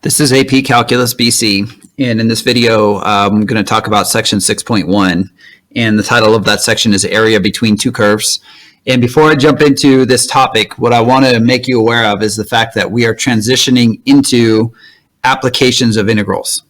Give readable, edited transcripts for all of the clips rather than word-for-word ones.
This is AP Calculus BC, and in this video, I'm going to talk about section 6.1, and the title of that section is Area Between Two Curves. And before I jump into this topic, what I want to make you aware of is the fact that we are transitioning into applications of integrals.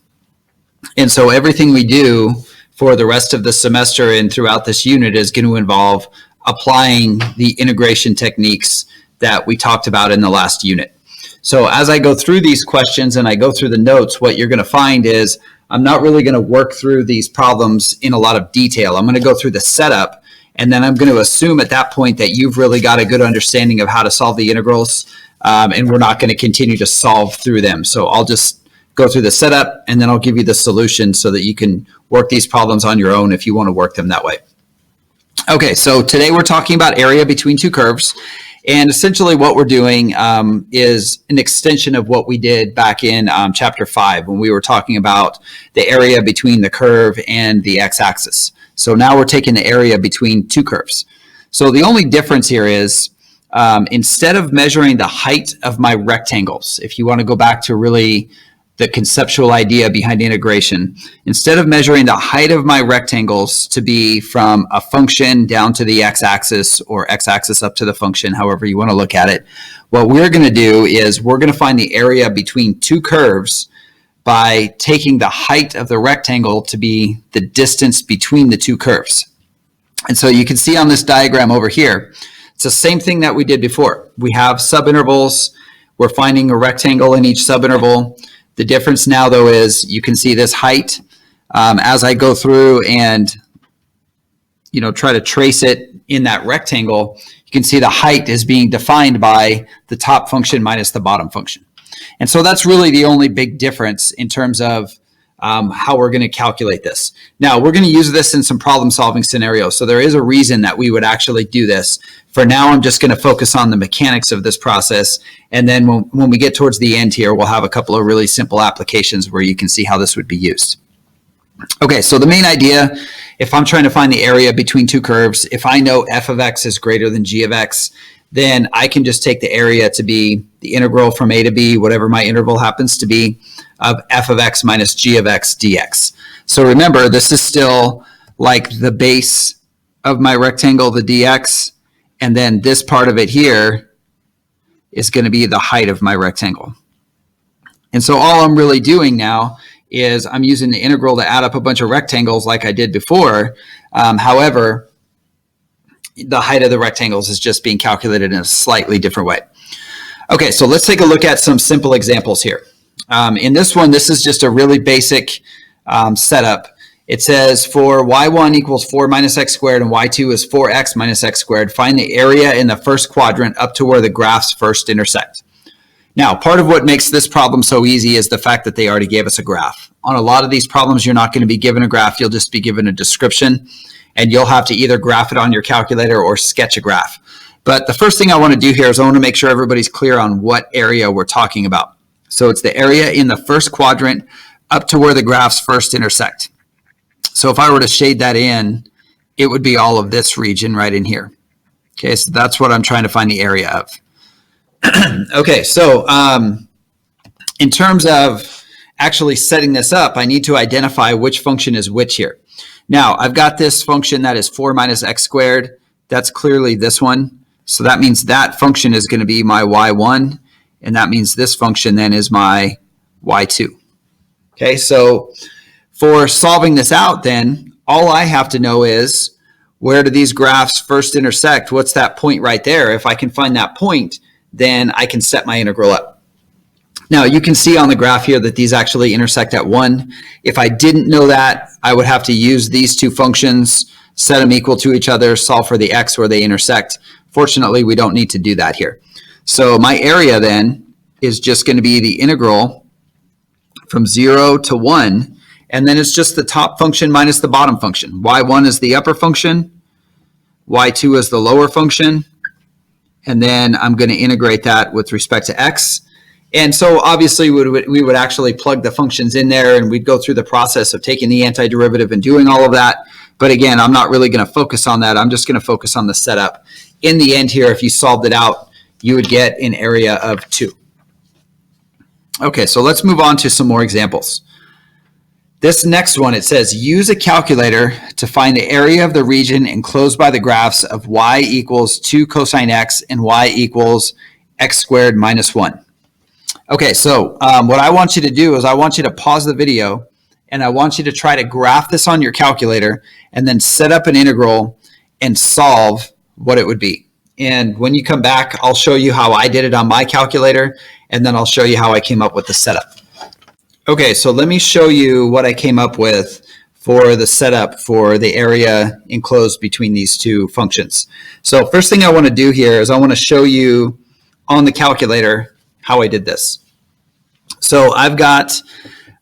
And so everything we do for the rest of the semester and throughout this unit is going to involve applying the integration techniques that we talked about in the last unit. So as I go through these questions and I go through the notes, what you're going to find is I'm not really going to work through these problems in a lot of detail. I'm going to go through the setup, and then I'm going to assume at that point that you've really got a good understanding of how to solve the integrals, and we're not going to continue to solve through them. So I'll just go through the setup, and then I'll give you the solution so that you can work these problems on your own if you want to work them that way. Okay, so today we're talking about area between two curves. And essentially what we're doing is an extension of what we did back in chapter 5 when we were talking about the area between the curve and the x-axis. So now we're taking the area between two curves. So the only difference here is instead of measuring the height of my rectangles, if you want to go back to really the conceptual idea behind integration, instead of measuring the height of my rectangles to be from a function down to the x-axis or x-axis up to the function, however you want to look at it, what we're going to do is we're going to find the area between two curves by taking the height of the rectangle to be the distance between the two curves. And so you can see on this diagram over here, it's the same thing that we did before. We have subintervals. We're finding a rectangle in each subinterval. The difference now, though, is you can see this height as I go through and try to trace it in that rectangle. You can see the height is being defined by the top function minus the bottom function. And so that's really the only big difference in terms of how we're going to calculate this. Now, we're going to use this in some problem-solving scenarios. So there is a reason that we would actually do this. For now, I'm just going to focus on the mechanics of this process. And then when we get towards the end here, we'll have a couple of really simple applications where you can see how this would be used. Okay, so the main idea, if I'm trying to find the area between two curves, if I know f of x is greater than g of x, then I can just take the area to be the integral from a to b, whatever my interval happens to be, of f of x minus g of x dx. So remember, this is still like the base of my rectangle, the dx, and then this part of it here is going to be the height of my rectangle. And so all I'm really doing now is I'm using the integral to add up a bunch of rectangles like I did before. However, the height of the rectangles is just being calculated in a slightly different way. Okay, so let's take a look at some simple examples here. In this one, this is just a really basic setup. It says for y1 equals 4 minus x squared and y2 is 4x minus x squared, find the area in the first quadrant up to where the graphs first intersect. Now, part of what makes this problem so easy is the fact that they already gave us a graph. On a lot of these problems, you're not going to be given a graph, you'll just be given a description, and you'll have to either graph it on your calculator or sketch a graph. But the first thing I want to do here is I want to make sure everybody's clear on what area we're talking about. So it's the area in the first quadrant up to where the graphs first intersect. So if I were to shade that in, it would be all of this region right in here. Okay, so that's what I'm trying to find the area of. Okay, so in terms of actually setting this up, I need to identify which function is which here. Now, I've got this function that is 4 minus x squared. That's clearly this one. So that means that function is going to be my y1, and that means this function then is my y2. Okay, so for solving this out then, all I have to know is where do these graphs first intersect? What's that point right there? If I can find that point, then I can set my integral up. Now, you can see on the graph here that these actually intersect at 1. If I didn't know that, I would have to use these two functions, set them equal to each other, solve for the x where they intersect. Fortunately, we don't need to do that here. So my area then is just going to be the integral from 0 to 1, and then it's just the top function minus the bottom function. y1 is the upper function, y2 is the lower function, and then I'm going to integrate that with respect to x. And so obviously we would actually plug the functions in there, and we'd go through the process of taking the antiderivative and doing all of that. But again, I'm not really going to focus on that. I'm just going to focus on the setup. In the end here, if you solved it out, you would get an area of 2. Okay, so let's move on to some more examples. This next one, it says, use a calculator to find the area of the region enclosed by the graphs of y equals 2 cosine x and y equals x squared minus 1. Okay, so what I want you to do is I want you to pause the video and I want you to try to graph this on your calculator and then set up an integral and solve what it would be. And when you come back, I'll show you how I did it on my calculator, and then I'll show you how I came up with the setup. Okay, so let me show you what I came up with for the setup for the area enclosed between these two functions. So first thing I want to do here is I want to show you on the calculator how I did this. So I've got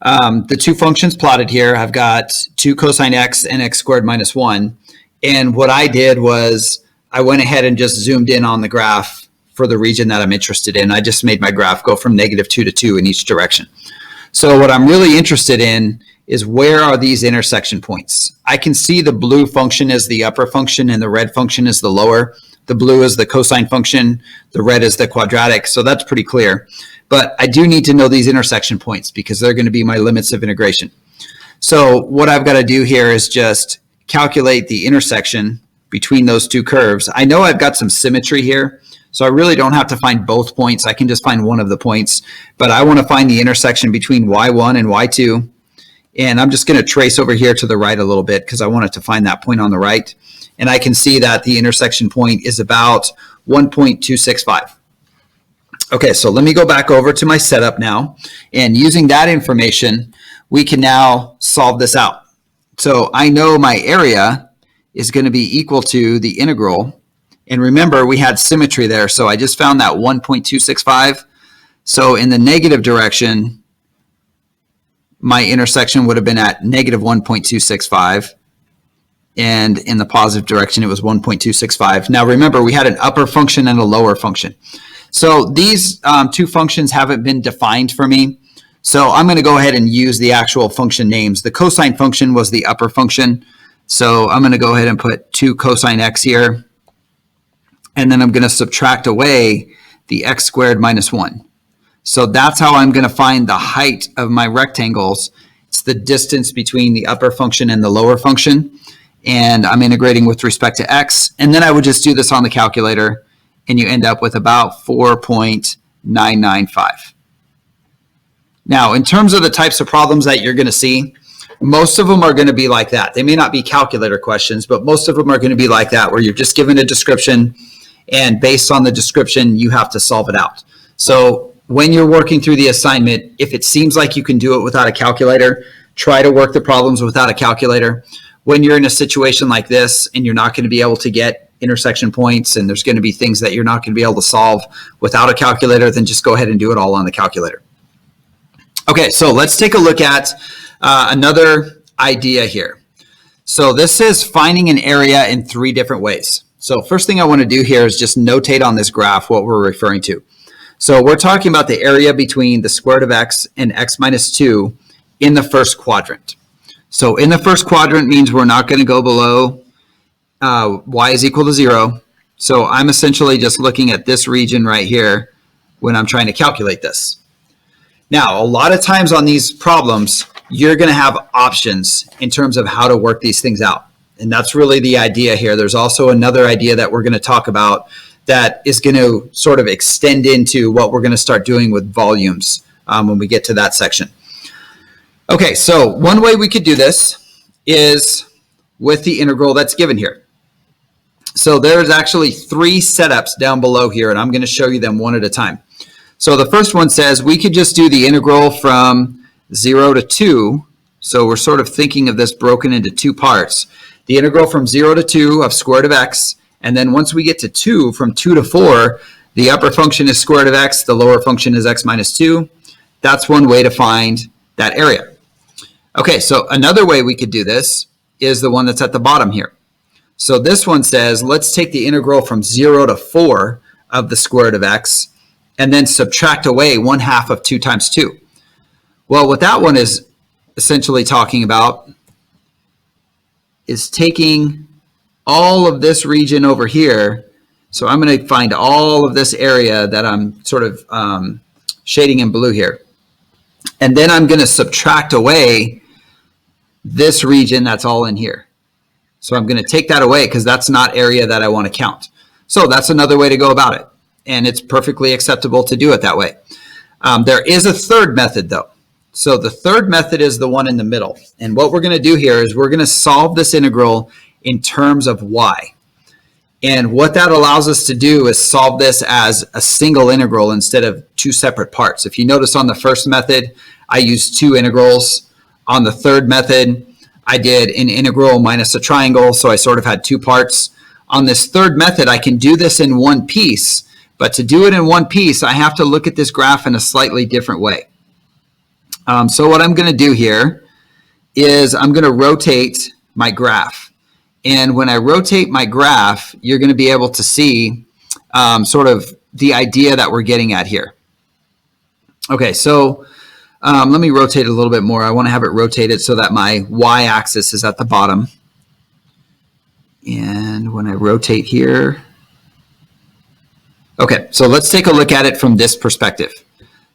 the two functions plotted here. I've got 2 cosine x and x squared minus 1. And what I did was I went ahead and just zoomed in on the graph for the region that I'm interested in. I just made my graph go from -2 to 2 in each direction. So what I'm really interested in is where are these intersection points? I can see the blue function as the upper function and the red function is the lower. The blue is the cosine function, the red is the quadratic, so that's pretty clear. But I do need to know these intersection points because they're going to be my limits of integration. So what I've got to do here is just calculate the intersection between those two curves. I know I've got some symmetry here, so I really don't have to find both points. I can just find one of the points, but I want to find the intersection between y1 and y2. And I'm just going to trace over here to the right a little bit because I wanted to find that point on the right. And I can see that the intersection point is about 1.265. Okay, so let me go back over to my setup now. And using that information, we can now solve this out. So I know my area is going to be equal to the integral. And remember, we had symmetry there, so I just found that 1.265. So in the negative direction, my intersection would have been at -1.265. And in the positive direction, it was 1.265. Now remember, we had an upper function and a lower function. So these two functions haven't been defined for me. So I'm going to go ahead and use the actual function names. The cosine function was the upper function. So I'm going to go ahead and put 2 cosine x here. And then I'm going to subtract away the x squared minus 1. So that's how I'm going to find the height of my rectangles. It's the distance between the upper function and the lower function. And I'm integrating with respect to x. And then I would just do this on the calculator, and you end up with about 4.995. Now, in terms of the types of problems that you're going to see, most of them are going to be like that. They may not be calculator questions, but most of them are going to be like that, where you're just given a description, and based on the description, you have to solve it out. So when you're working through the assignment, if it seems like you can do it without a calculator, try to work the problems without a calculator. When you're in a situation like this and you're not going to be able to get intersection points and there's going to be things that you're not going to be able to solve without a calculator, then just go ahead and do it all on the calculator. Okay, so let's take a look at another idea here. So this is finding an area in 3 different ways. So first thing I want to do here is just notate on this graph what we're referring to. So we're talking about the area between the square root of x and x minus 2 in the first quadrant. So in the first quadrant means we're not going to go below y is equal to 0. So I'm essentially just looking at this region right here when I'm trying to calculate this. Now, a lot of times on these problems, you're going to have options in terms of how to work these things out. And that's really the idea here. There's also another idea that we're going to talk about that is going to sort of extend into what we're going to start doing with volumes when we get to that section. Okay, so one way we could do this is with the integral that's given here. So there's actually 3 setups down below here, and I'm going to show you them one at a time. So the first one says we could just do the integral from 0 to 2. So we're sort of thinking of this broken into 2 parts. The integral from 0 to 2 of square root of x, and then once we get to 2, from 2 to 4, the upper function is square root of x, the lower function is x minus 2. That's one way to find that area. Okay, so another way we could do this is the one that's at the bottom here. So this one says, let's take the integral from 0 to 4 of the square root of x, and then subtract away 1/2 of 2 times 2. Well, what that one is essentially talking about is taking all of this region over here. So I'm going to find all of this area that I'm sort of shading in blue here. And then I'm going to subtract away this region that's all in here. So I'm going to take that away because that's not area that I want to count. So that's another way to go about it. And it's perfectly acceptable to do it that way. There is a third method though. So the third method is the one in the middle. And what we're going to do here is we're going to solve this integral in terms of y. And what that allows us to do is solve this as a single integral instead of two separate parts. If you notice on the first method, I used two integrals. On the third method, I did an integral minus a triangle, so I sort of had two parts. On this third method, I can do this in one piece, but to do it in one piece, I have to look at this graph in a slightly different way. So what I'm going to do here is I'm going to rotate my graph. And when I rotate my graph, you're going to be able to see sort of the idea that we're getting at here. Okay, so let me rotate it a little bit more. I want to have it rotated so that my y-axis is at the bottom. And when I rotate here, okay, so let's take a look at it from this perspective.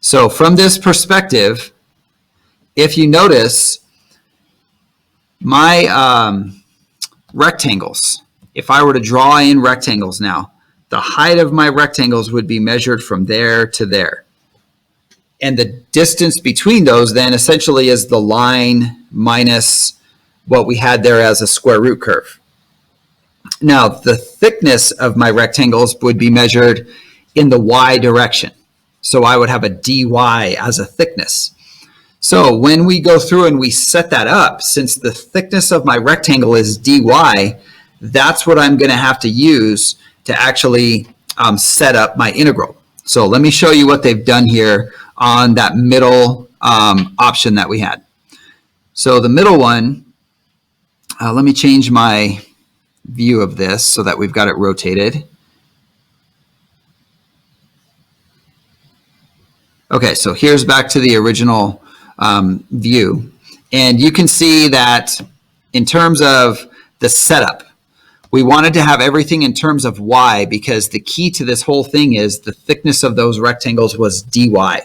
So from this perspective, if you notice, my rectangles, if I were to draw in rectangles now, the height of my rectangles would be measured from there to there. And the distance between those then essentially is the line minus what we had there as a square root curve. Now, the thickness of my rectangles would be measured in the y direction. So I would have a dy as a thickness. So when we go through and we set that up, since the thickness of my rectangle is dy, that's what I'm going to have to use to actually set up my integral. So let me show you what they've done here on that middle option that we had. So the middle one, let me change my view of this so that we've got it rotated. Okay, so here's back to the original view. And you can see that in terms of the setup, we wanted to have everything in terms of y because the key to this whole thing is the thickness of those rectangles was dy.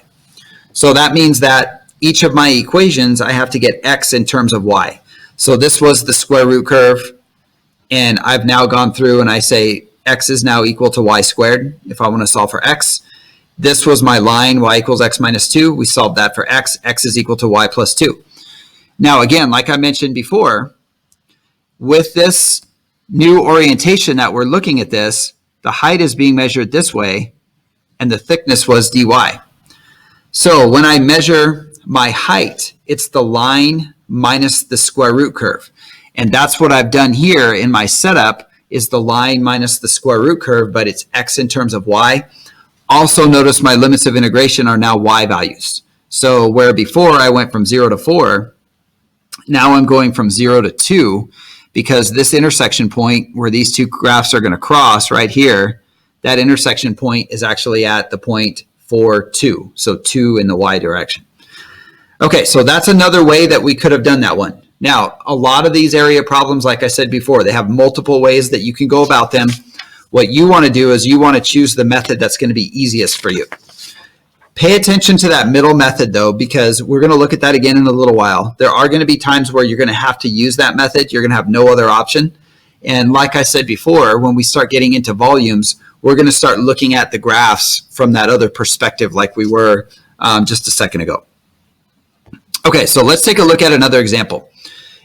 So that means that each of my equations, I have to get x in terms of y. So this was the square root curve, and I've now gone through and I say x is now equal to y squared if I want to solve for x. This was my line, y equals x minus 2. We solved that for x. X is equal to y plus 2. Now, again, like I mentioned before, with this new orientation that we're looking at this, the height is being measured this way, and the thickness was dy. So when I measure my height, it's the line minus the square root curve. And that's what I've done here in my setup is the line minus the square root curve, but it's x in terms of y. Also notice my limits of integration are now y values. So where before I went from 0 to 4, now I'm going from 0 to 2 because this intersection point where these two graphs are going to cross right here, that intersection point is actually at the point 4, 2. So 2 in the y direction. Okay, so that's another way that we could have done that one. Now, a lot of these area problems, like I said before, they have multiple ways that you can go about them. What you want to do is you want to choose the method that's going to be easiest for you. Pay attention to that middle method, though, because we're going to look at that again in a little while. There are going to be times where you're going to have to use that method. You're going to have no other option. And like I said before, when we start getting into volumes, we're going to start looking at the graphs from that other perspective like we were just a second ago. Okay, so let's take a look at another example.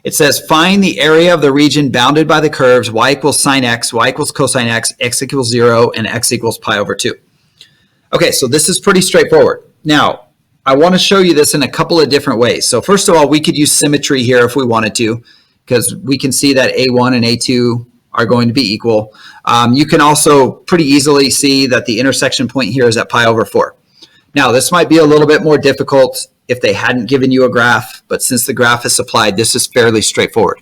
It says, find the area of the region bounded by the curves y equals sine x, y equals cosine x, x equals 0, and x equals pi over 2. Okay, so this is pretty straightforward. Now, I want to show you this in a couple of different ways. So first of all, we could use symmetry here if we wanted to, because we can see that A1 and A2 are going to be equal. You can also pretty easily see that the intersection point here is at pi over 4. Now, this might be a little bit more difficult if they hadn't given you a graph, but since the graph is supplied, this is fairly straightforward.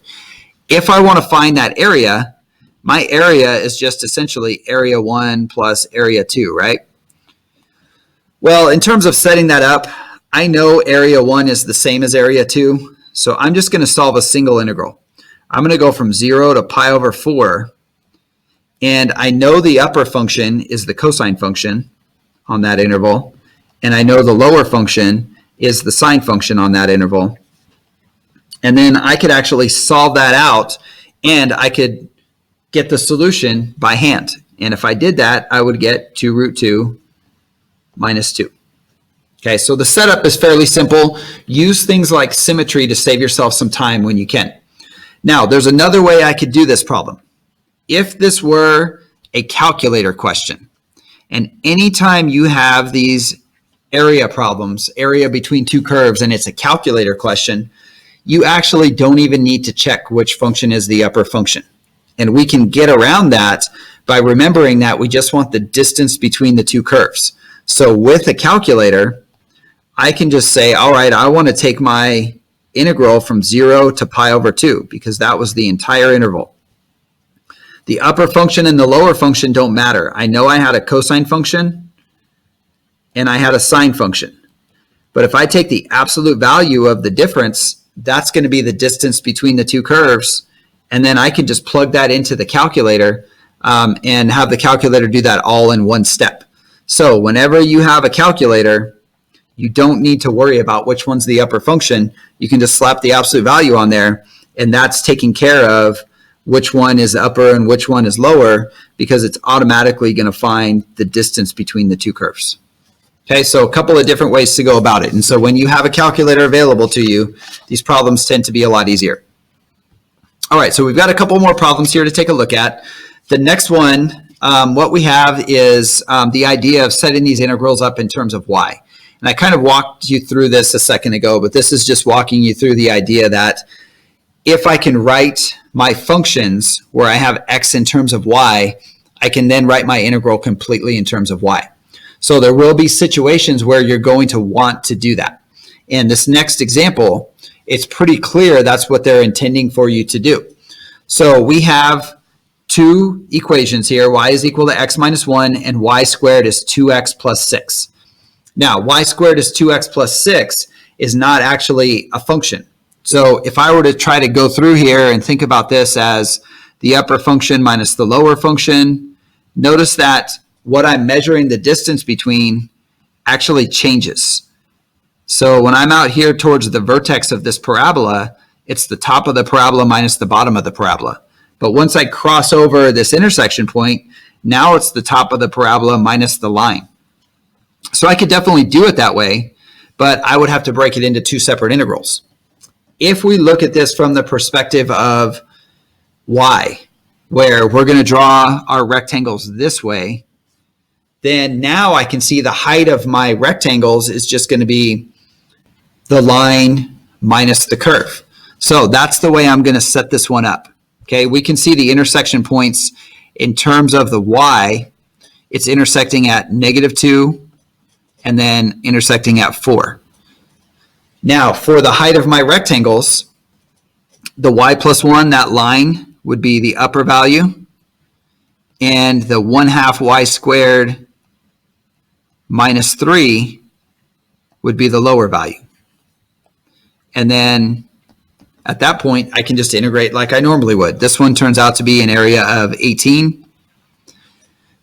If I want to find that area, my area is just essentially area 1 plus area 2, right? Well, in terms of setting that up, I know area 1 is the same as area 2, so I'm just going to solve a single integral. I'm going to go from 0 to pi over 4, and I know the upper function is the cosine function on that interval, and I know the lower function is the sine function on that interval. And then I could actually solve that out, and I could get the solution by hand. And if I did that, I would get 2 root 2 minus 2. Okay, so the setup is fairly simple. Use things like symmetry to save yourself some time when you can. Now, there's another way I could do this problem. If this were a calculator question, and anytime you have these area problems, area between two curves, and it's a calculator question, you actually don't even need to check which function is the upper function. And we can get around that by remembering that we just want the distance between the two curves. So with a calculator, I can just say, all right, I want to take my integral from 0 to pi over 2 because that was the entire interval. The upper function and the lower function don't matter. I know I had a cosine function and I had a sine function. But if I take the absolute value of the difference, that's going to be the distance between the two curves. And then I can just plug that into the calculator and have the calculator do that all in one step. So whenever you have a calculator, you don't need to worry about which one's the upper function. You can just slap the absolute value on there, and that's taking care of which one is upper and which one is lower, because it's automatically going to find the distance between the two curves. Okay, so a couple of different ways to go about it. And so when you have a calculator available to you, these problems tend to be a lot easier. All right, so we've got a couple more problems here to take a look at. The next one, what we have is the idea of setting these integrals up in terms of y. And I kind of walked you through this a second ago, but this is just walking you through the idea that if I can write my functions where I have x in terms of y, I can then write my integral completely in terms of y. So there will be situations where you're going to want to do that. In this next example, it's pretty clear that's what they're intending for you to do. So we have two equations here. Y is equal to x minus 1 and y squared is 2x plus 6. Now, y squared is 2x plus 6 is not actually a function. So if I were to try to go through here and think about this as the upper function minus the lower function, notice that what I'm measuring the distance between actually changes. So when I'm out here towards the vertex of this parabola, it's the top of the parabola minus the bottom of the parabola. But once I cross over this intersection point, now it's the top of the parabola minus the line. So I could definitely do it that way, but I would have to break it into two separate integrals. If we look at this from the perspective of y, where we're going to draw our rectangles this way, then now I can see the height of my rectangles is just going to be the line minus the curve. So that's the way I'm going to set this one up. Okay, we can see the intersection points in terms of the y. It's intersecting at -2 and then intersecting at 4. Now, for the height of my rectangles, the y plus 1, that line would be the upper value, and the 1/2 y squared minus 3 would be the lower value. And then at that point, I can just integrate like I normally would. This one turns out to be an area of 18.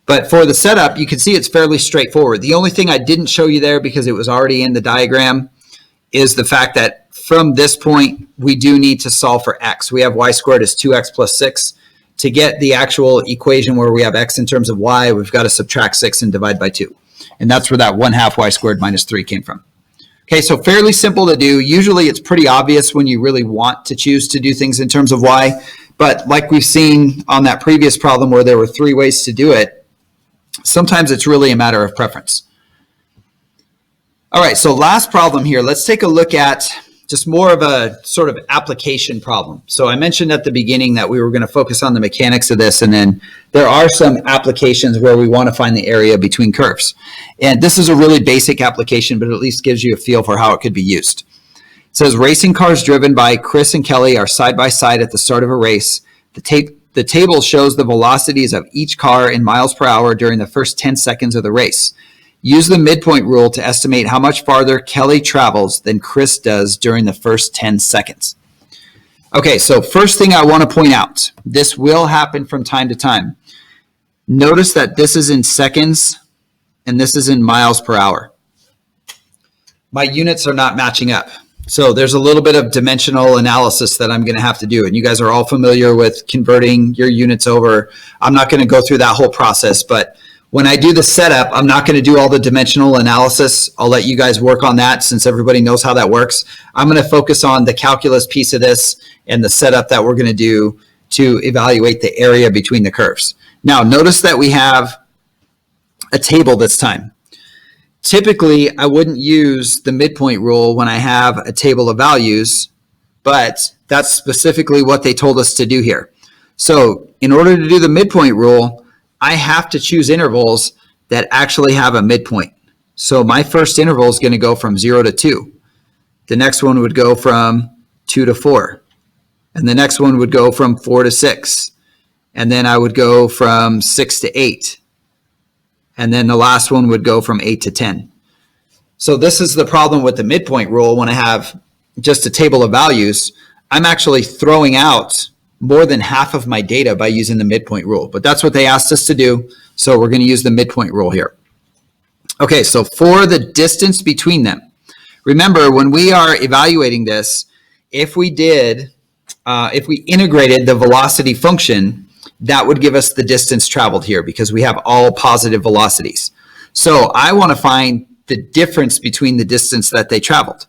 But for the setup, you can see it's fairly straightforward. The only thing I didn't show you there because it was already in the diagram is the fact that from this point, we do need to solve for x. We have y squared is 2x plus 6. To get the actual equation where we have x in terms of y, we've got to subtract 6 and divide by 2. And that's where that 1/2 y squared minus 3 came from. Okay, so fairly simple to do. Usually it's pretty obvious when you really want to choose to do things in terms of y. But like we've seen on that previous problem where there were 3 ways to do it, sometimes it's really a matter of preference. All right, so last problem here. Let's take a look at just more of a sort of application problem. So I mentioned at the beginning that we were going to focus on the mechanics of this, and then there are some applications where we want to find the area between curves. And this is a really basic application, but at least gives you a feel for how it could be used. It says racing cars driven by Chris and Kelly are side by side at the start of a race. The table shows the velocities of each car in miles per hour during the first 10 seconds of the race. Use the midpoint rule to estimate how much farther Kelly travels than Chris does during the first 10 seconds. Okay, so first thing I want to point out, this will happen from time to time. Notice that this is in seconds and this is in miles per hour. my units are not matching up. So there's a little bit of dimensional analysis that I'm going to have to do. And you guys are all familiar with converting your units over. I'm not going to go through that whole process, but when I do the setup, I'm not going to do all the dimensional analysis. I'll let you guys work on that since everybody knows how that works. I'm going to focus on the calculus piece of this and the setup that we're going to do to evaluate the area between the curves. Now, notice that we have a table this time. Typically, I wouldn't use the midpoint rule when I have a table of values, but that's specifically what they told us to do here. So in order to do the midpoint rule, I have to choose intervals that actually have a midpoint. So my first interval is going to go from 0 to 2. The next one would go from 2 to 4. And the next one would go from 4 to 6. And then I would go from 6 to 8. And then the last one would go from 8 to 10. So this is the problem with the midpoint rule. When I have just a table of values, I'm actually throwing out more than half of my data by using the midpoint rule. But that's what they asked us to do. So we're going to use the midpoint rule here. Okay, so for the distance between them, remember when we are evaluating this, if we integrated the velocity function, that would give us the distance traveled here because we have all positive velocities. So I want to find the difference between the distance that they traveled.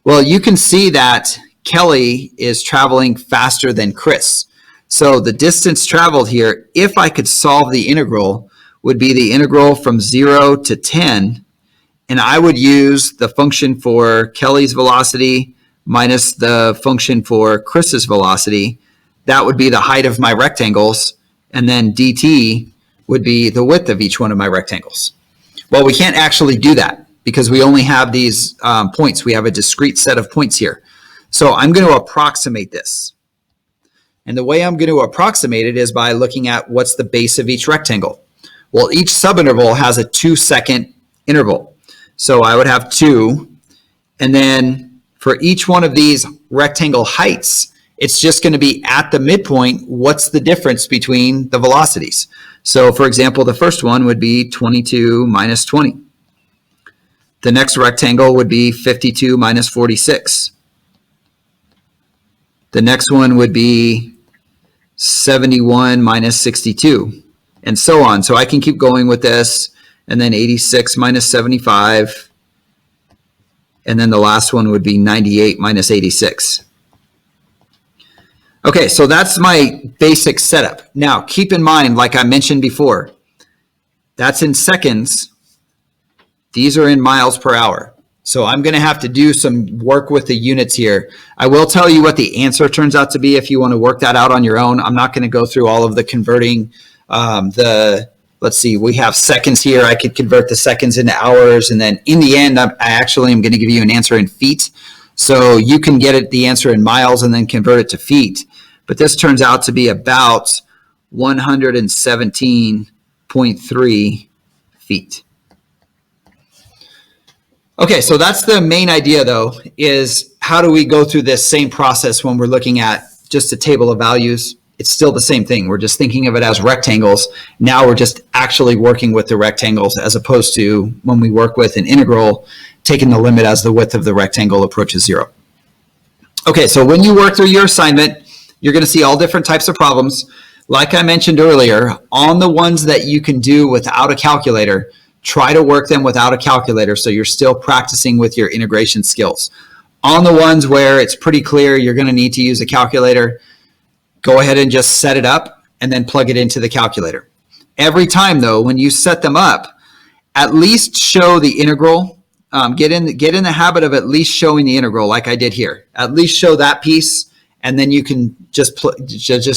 Well, you can see that Kelly is traveling faster than Chris. So the distance traveled here, if I could solve the integral, would be the integral from 0 to 10. And I would use the function for Kelly's velocity minus the function for Chris's velocity. That would be the height of my rectangles, and then dt would be the width of each one of my rectangles. Well, we can't actually do that because we only have these points. We have a discrete set of points here. So I'm going to approximate this. And the way I'm going to approximate it is by looking at what's the base of each rectangle. Well, each subinterval has a 2-second interval. So I would have 2, and then for each one of these rectangle heights, it's just going to be at the midpoint, what's the difference between the velocities. So for example, the first one would be 22 minus 20. The next rectangle would be 52 minus 46. The next one would be 71 minus 62, and so on. So I can keep going with this, and then 86 minus 75, and then the last one would be 98 minus 86. Okay, so that's my basic setup. Now, keep in mind, like I mentioned before, that's in seconds. These are in miles per hour. So I'm going to have to do some work with the units here. I will tell you what the answer turns out to be if you want to work that out on your own. I'm not going to go through all of the converting. Let's see, we have seconds here. I could convert the seconds into hours. And then in the end, I actually am going to give you an answer in feet. So you can get the answer in miles and then convert it to feet. But this turns out to be about 117.3 feet. Okay, so that's the main idea, though, is how do we go through this same process when we're looking at just a table of values? It's still the same thing. We're just thinking of it as rectangles. Now we're just actually working with the rectangles as opposed to when we work with an integral, taking the limit as the width of the rectangle approaches 0. Okay, so when you work through your assignment, you're going to see all different types of problems. Like I mentioned earlier, on the ones that you can do without a calculator, try to work them without a calculator so you're still practicing with your integration skills. On the ones where it's pretty clear you're going to need to use a calculator, go ahead and just set it up and then plug it into the calculator. Every time, though, when you set them up, at least show the integral. Get in the habit of at least showing the integral like I did here. At least show that piece, and then you can just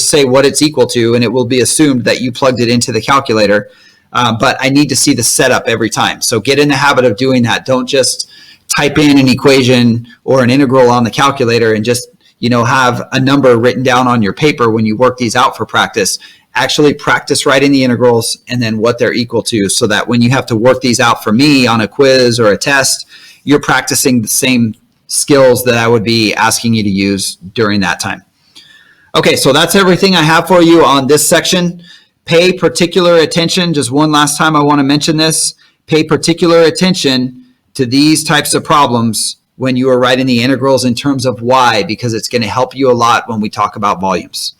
say what it's equal to, and it will be assumed that you plugged it into the calculator. But I need to see the setup every time. So get in the habit of doing that. Don't just type in an equation or an integral on the calculator and just have a number written down on your paper when you work these out for practice. Actually practice writing the integrals and then what they're equal to, so that when you have to work these out for me on a quiz or a test, you're practicing the same skills that I would be asking you to use during that time. Okay, so that's everything I have for you on this section. Pay particular attention. Just one last time I want to mention this. Pay particular attention to these types of problems when you are writing the integrals in terms of y, because it's going to help you a lot when we talk about volumes.